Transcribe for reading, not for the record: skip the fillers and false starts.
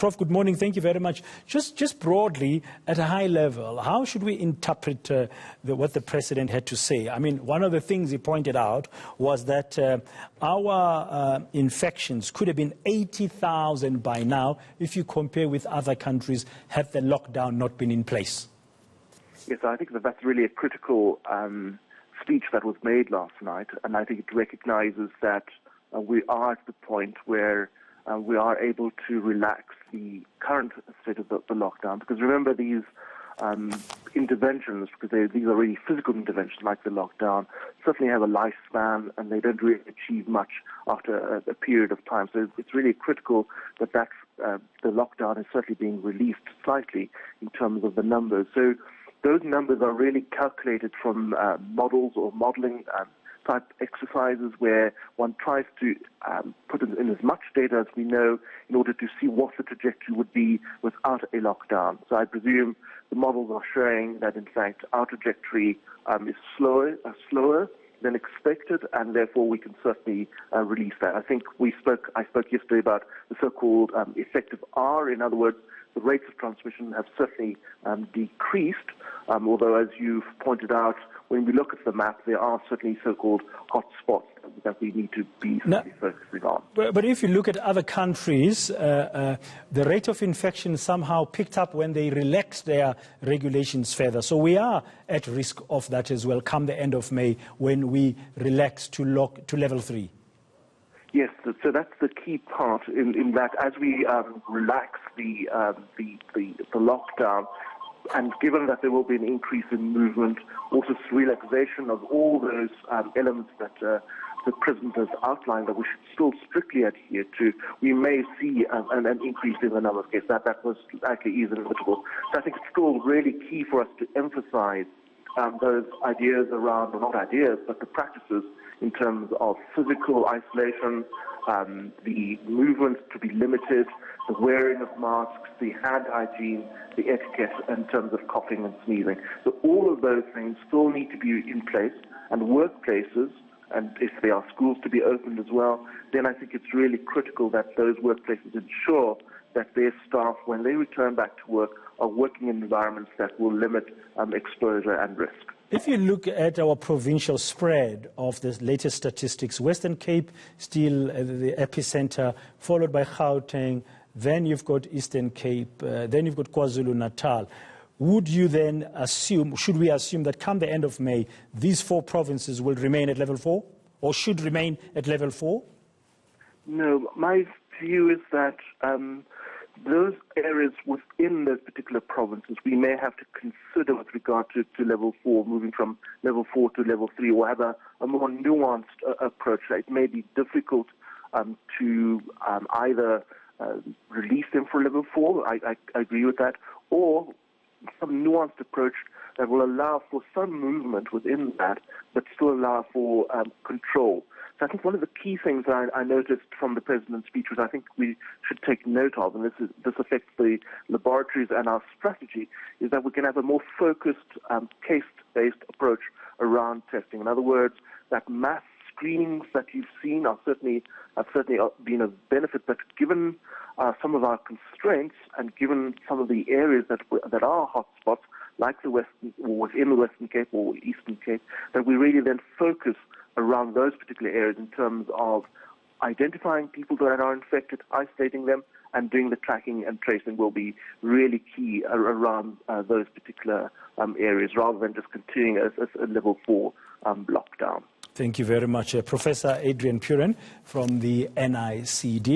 Prof, good morning. Thank you very much. Just broadly, at a high level, how should we interpret what the President had to say? I mean, one of the things he pointed out was that our infections could have been 80,000 by now if you compare with other countries had the lockdown not been in place. Yes, I think that's really a critical speech that was made last night, and I think it recognizes that we are at the point where we are able to relax the current state of the lockdown. Because remember, these interventions, because these are really physical interventions like the lockdown, certainly have a lifespan and they don't really achieve much after a period of time. So it's really critical that the lockdown is certainly being released slightly in terms of the numbers. So those numbers are really calculated from models or modeling type exercises where one tries to put in as much data as we know in order to see what the trajectory would be without a lockdown. So I presume the models are showing that, in fact, our trajectory is slower than expected, and therefore we can certainly release that. I think I spoke yesterday about the so-called effective R. In other words, the rates of transmission have certainly decreased, although, as you've pointed out, when we look at the map, there are certainly so-called hot spots that we need to be focusing on. But if you look at other countries, the rate of infection somehow picked up when they relaxed their regulations further. So we are at risk of that as well come the end of May when we relax to level 3. Yes, so that's the key part in that as we relax the lockdown, and given that there will be an increase in movement, also relaxation of all those elements that the President has outlined that we should still strictly adhere to, we may see an increase in the number of cases. That was likely is inevitable. So I think it's still really key for us to emphasize those ideas around, or not ideas, but the practices in terms of physical isolation, the movement to be limited, the wearing of masks, the hand hygiene, the etiquette in terms of coughing and sneezing. So all of those things still need to be in place, and workplaces, and if there are schools to be opened as well, then I think it's really critical that those workplaces ensure that their staff, when they return back to work, are working in environments that will limit exposure and risk. If you look at our provincial spread of the latest statistics, Western Cape still the epicenter, followed by Gauteng, then you've got Eastern Cape, then you've got KwaZulu-Natal. Would you then assume, should we assume that come the end of May, these 4 provinces will remain at level 4 or should remain at level 4? No, my view is that those areas within those particular provinces we may have to consider with regard to level 4, moving from level 4 to level 3, or have a more nuanced approach. It may be difficult to either release them for level 4, I agree with that, or some nuanced approach that will allow for some movement within that, but still allow for control. So I think one of the key things that I noticed from the President's speech, which I think we should take note of, and this affects the laboratories and our strategy, is that we can have a more focused, case-based approach around testing. In other words, that mass screenings that you've seen have certainly been of benefit, but given some of our constraints and given some of the areas that are hotspots, like within the Western Cape or Eastern Cape, that we really then focus around those particular areas in terms of identifying people that are infected, isolating them, and doing the tracking and tracing will be really key around those particular areas, rather than just continuing as a level 4 lockdown. Thank you very much. Professor Adrian Puren from the NICD.